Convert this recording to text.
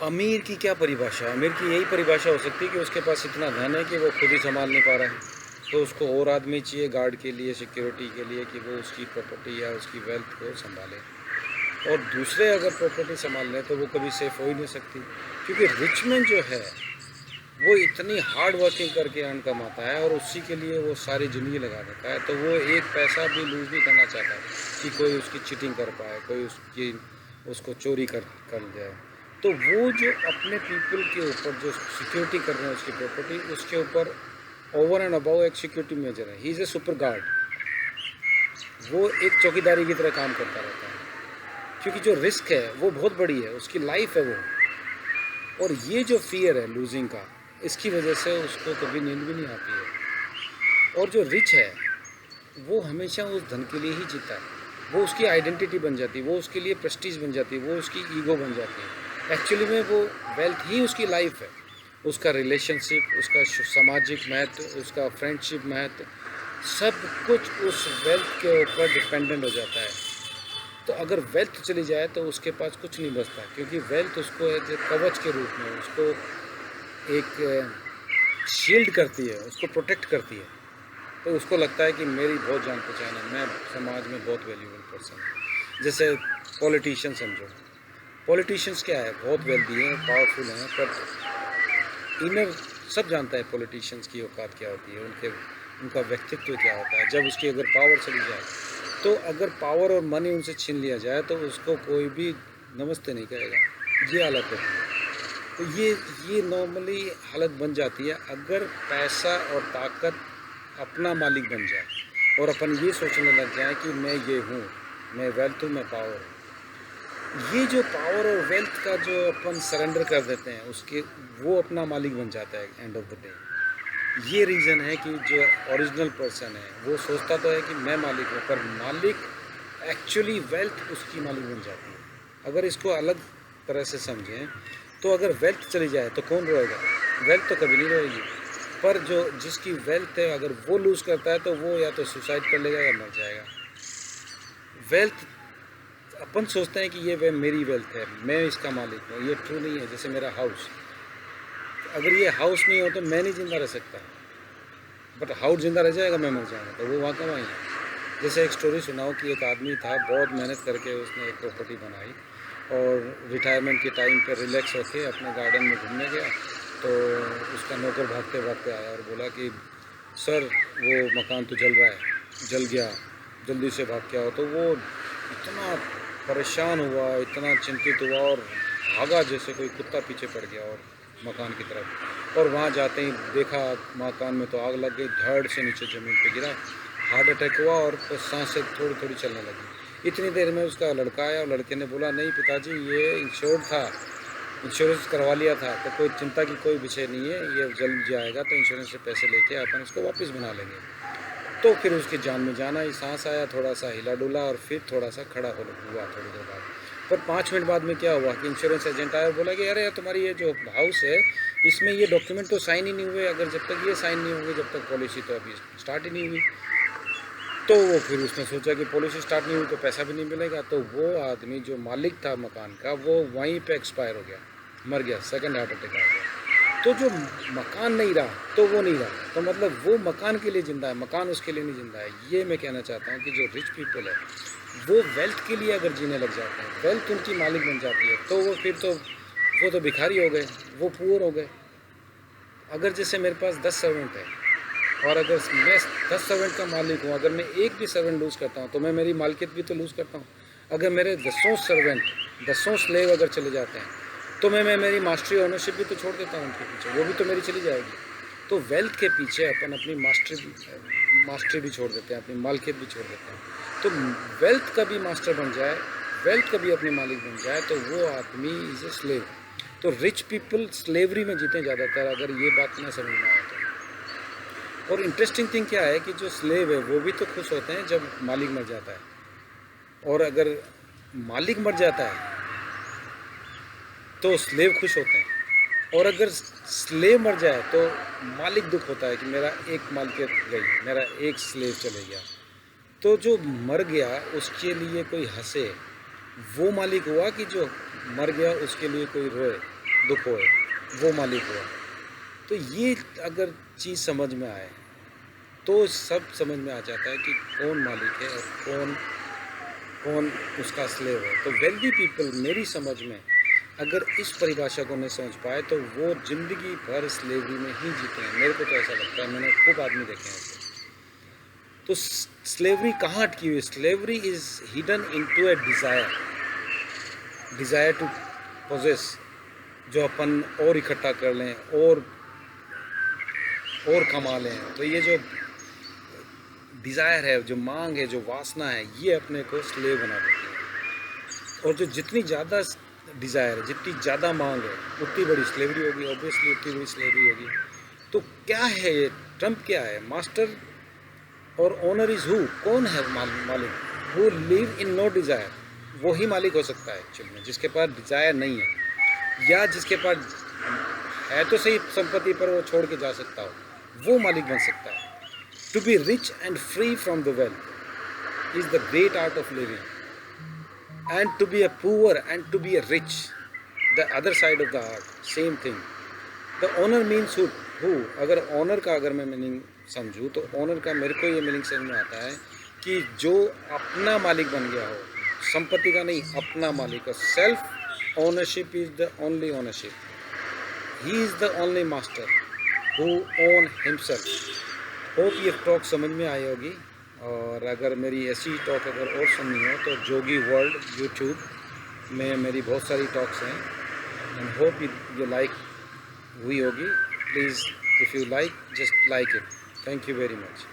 अमीर की क्या परिभाषा है? अमीर की यही परिभाषा हो सकती है कि उसके पास इतना धन है कि वो खुद ही संभाल नहीं पा रहा है, तो उसको और आदमी चाहिए गार्ड के लिए, सिक्योरिटी के लिए, कि वो उसकी प्रॉपर्टी या उसकी वेल्थ को संभाले। और दूसरे अगर प्रॉपर्टी संभाल लें तो वो कभी सेफ हो ही नहीं सकती, क्योंकि रिच मैन जो है वो इतनी हार्ड वर्किंग करके अर्न कमाता है और उसी के लिए वो सारी ज़िंदगी लगा देता है, तो वो एक पैसा भी लूज़ नहीं करना चाहता कि कोई उसकी चीटिंग कर पाए, कोई उसकी उसको चोरी कर जाए। तो वो जो अपने पीपल के ऊपर जो सिक्योरिटी कर रहे हैं उसकी प्रॉपर्टी, उसके ऊपर ओवर एंड अबाउ एक सिक्योरिटी मेजर है, he is a super guard. वो एक चौकीदारी की तरह काम करता रहता है, क्योंकि जो रिस्क है वो बहुत बड़ी है, उसकी लाइफ है वो। और ये जो फियर है लूजिंग का, इसकी वजह से उसको कभी नींद भी नहीं आती है। और जो रिच है वो हमेशा उस धन के लिए ही जीता है, वो उसकी आइडेंटिटी बन जाती है, वो उसके लिए प्रेस्टीज बन जाती है, वो उसकी ईगो बन जाती है। एक्चुअली में वो वेल्थ ही उसकी लाइफ है, उसका रिलेशनशिप, उसका सामाजिक महत्व, उसका फ्रेंडशिप महत्व, सब कुछ उस वेल्थ के ऊपर डिपेंडेंट हो जाता है। तो अगर वेल्थ चली जाए तो उसके पास कुछ नहीं बचता, क्योंकि वेल्थ उसको एज ए कवच के रूप में उसको एक शील्ड करती है, उसको प्रोटेक्ट करती है। तो उसको लगता है कि मेरी बहुत जान पहचान है, मैं समाज में बहुत वैल्यूबल पर्सन हूँ। जैसे पॉलिटिशियन समझो, पॉलिटिशियंस क्या है, बहुत वेल्दी हैं, पावरफुल हैं, पर इनर सब जानता है पॉलिटिशियंस की औकात क्या होती है, उनका व्यक्तित्व क्या होता है। जब उसकी अगर पावर चली जाए, तो अगर पावर और मनी उनसे छीन लिया जाए तो उसको कोई भी नमस्ते नहीं कहेगा। ये हालत होती है। तो ये नॉर्मली हालत बन जाती है अगर पैसा और ताकत अपना मालिक बन जाए और अपन ये सोचने लग जाए कि मैं ये हूँ, मैं वेल्थ हूँ, मैं पावर हूँ। ये जो पावर और वेल्थ का जो अपन सरेंडर कर देते हैं उसके, वो अपना मालिक बन जाता है एंड ऑफ द डे। ये रीज़न है कि जो ओरिजिनल पर्सन है वो सोचता तो है कि मैं मालिक हूँ, पर मालिक एक्चुअली वेल्थ उसकी मालिक बन जाती है। अगर इसको अलग तरह से समझें तो अगर वेल्थ चली जाए तो कौन रोएगा? वेल्थ तो कभी नहीं रोएगी। पर जो जिसकी वेल्थ है अगर वो लूज़ करता है तो वो या तो सुसाइड कर लेगा या मर जाएगा। वेल्थ अपन सोचते हैं कि ये वे मेरी वेल्थ है, मैं इसका मालिक हूँ, ये ट्रू नहीं है। जैसे मेरा हाउस, अगर ये हाउस नहीं हो तो मैं नहीं जिंदा रह सकता, बट हाउस जिंदा रह जाएगा, मैं मर जाऊँगा, तो वो वहाँ का वहीं है। जैसे एक स्टोरी सुनाओ कि एक आदमी था, बहुत मेहनत करके उसने एक प्रॉपर्टी बनाई और रिटायरमेंट के टाइम पे रिलैक्स होके अपने गार्डन में घूमने गया, तो उसका नौकर भागते भागते आया और बोला कि सर वो मकान तो जल रहा है, जल गया, जल्दी से भाग के आओ। तो वो इतना परेशान हुआ, इतना चिंतित हुआ और भागा जैसे कोई कुत्ता पीछे पड़ गया और मकान की तरफ। और वहाँ जाते ही देखा मकान में तो आग लग गई, धड़ से नीचे ज़मीन पे गिरा, हार्ट अटैक हुआ और सांसें थोड़ी थोड़ी चलने लगी। इतनी देर में उसका लड़का आया और लड़के ने बोला नहीं पिताजी, ये इंश्योर्ड था, इंश्योरेंस करवा लिया था, तो कोई चिंता की कोई विषय नहीं है, ये जल जाएगा तो इंश्योरेंस से पैसे लेके अपन इसको वापस बना लेंगे। तो फिर उसकी जान में जान आई, सांस आया, थोड़ा सा हिला डुला और फिर थोड़ा सा खड़ा हुआ थोड़ी देर बाद। पर 5 मिनट बाद में क्या हुआ कि इंश्योरेंस एजेंट आया और बोला कि अरे यार तुम्हारी ये जो हाउस है इसमें ये डॉक्यूमेंट तो साइन ही नहीं हुए, अगर जब तक ये साइन नहीं होंगे जब तक पॉलिसी तो अभी स्टार्ट ही नहीं हुई। तो वो फिर उसने सोचा कि पॉलिसी स्टार्ट नहीं हुई तो पैसा भी नहीं मिलेगा, तो वो आदमी जो मालिक था मकान का वो वहीं पे एक्सपायर हो गया, मर गया, सेकंड हार्ट अटैक आ गया। तो जो मकान नहीं रहा तो वो नहीं रहा, तो मतलब वो मकान के लिए ज़िंदा है, मकान उसके लिए नहीं ज़िंदा है। ये मैं कहना चाहता हूँ कि जो रिच पीपल है वो वेल्थ के लिए अगर जीने लग जाते हैं, वेल्थ उनकी मालिक बन जाती है, तो वो फिर तो वो तो भिखारी हो गए, वो पुअर हो गए। अगर जैसे मेरे पास 10 सर्वेंट है और अगर मैं 10 सर्वेंट का मालिक हूँ, अगर मैं एक भी सर्वेंट लूज़ करता हूँ तो मैं मेरी मालिकियत भी तो लूज़ करता हूँ। अगर मेरे 10 स्लेव अगर चले जाते हैं तो मैं मेरी मास्टरी ऑनरशिप भी तो छोड़ देता हूँ उनके पीछे, वो भी तो मेरी चली जाएगी। तो वेल्थ के पीछे अपन अपनी मास्टरी भी छोड़ देते हैं, अपनी मालिकियत भी छोड़ देते हैं। तो वेल्थ का भी मास्टर बन जाए, वेल्थ का भी अपने मालिक बन जाए तो वो आदमी इज़ ए स्लेव। तो रिच पीपल स्लेवरी में जीते ज़्यादातर, अगर ये बात ना समझ में आए तो। और इंटरेस्टिंग थिंग क्या है कि जो स्लेव है वो भी तो खुश होते हैं जब मालिक मर जाता है, और अगर मालिक मर जाता है तो स्लेव खुश होते हैं, और अगर स्लेव मर जाए तो मालिक दुख होता है कि मेरा एक मालिकियत गई, मेरा एक स्लेव चले गया। तो जो मर गया उसके लिए कोई हंसे, वो मालिक हुआ कि जो मर गया उसके लिए कोई रोए। दुख होए, वो मालिक हुआ। तो ये अगर चीज़ समझ में आए तो सब समझ में आ जाता है कि कौन मालिक है और कौन कौन उसका स्लेव है। तो वेल्दी पीपल मेरी समझ में अगर इस परिभाषा को नहीं समझ पाए तो वो ज़िंदगी भर स्लेवरी में ही जीते हैं। मेरे को तो ऐसा लगता है, मैंने खूब आदमी देखे हैं ऐसे। तो स्लेवरी कहाँ अटकी हुई है? Slavery is hidden into a desire to possess, जो अपन और इकट्ठा कर लें और कमा लें। तो ये जो डिज़ायर है, जो मांग है, जो वासना है, ये अपने को स्लेव बना देती है। और जो जितनी ज़्यादा डिज़ायर है, जितनी ज़्यादा मांग है, उतनी बड़ी स्लेवरी होगी, ऑब्वियसली उतनी बड़ी स्लेवरी होगी। तो क्या है ये ट्रम्प क्या है? मास्टर और ओनर इज़ हु? कौन है मालिक? Who live in no desire, वो ही मालिक हो सकता है एक्चुअल में, जिसके पास डिज़ायर नहीं है, या जिसके पास है तो सही संपत्ति पर वो छोड़ के जा सकता हो, वो मालिक बन सकता है। To be rich and free from the wealth is the great art of living, and to be a poor and to be a rich, the other side of the art, same thing. The owner means who? अगर मैं meaning समझूँ तो owner का मेरे को ये meaning समझ में आता है कि जो अपना मालिक बन गया हो, संपत्ति का नहीं, अपना मालिक हो। Self ownership is the only ownership, he is the only master who own himself. Hope ये टॉक समझ में आई होगी, और अगर मेरी ऐसी टॉक अगर और सुननी हो तो जोगी वर्ल्ड यूट्यूब में मेरी बहुत सारी टॉक्स हैं, एंड होप यू लाइक हुई होगी। Please if you like, just like it. Thank you very much.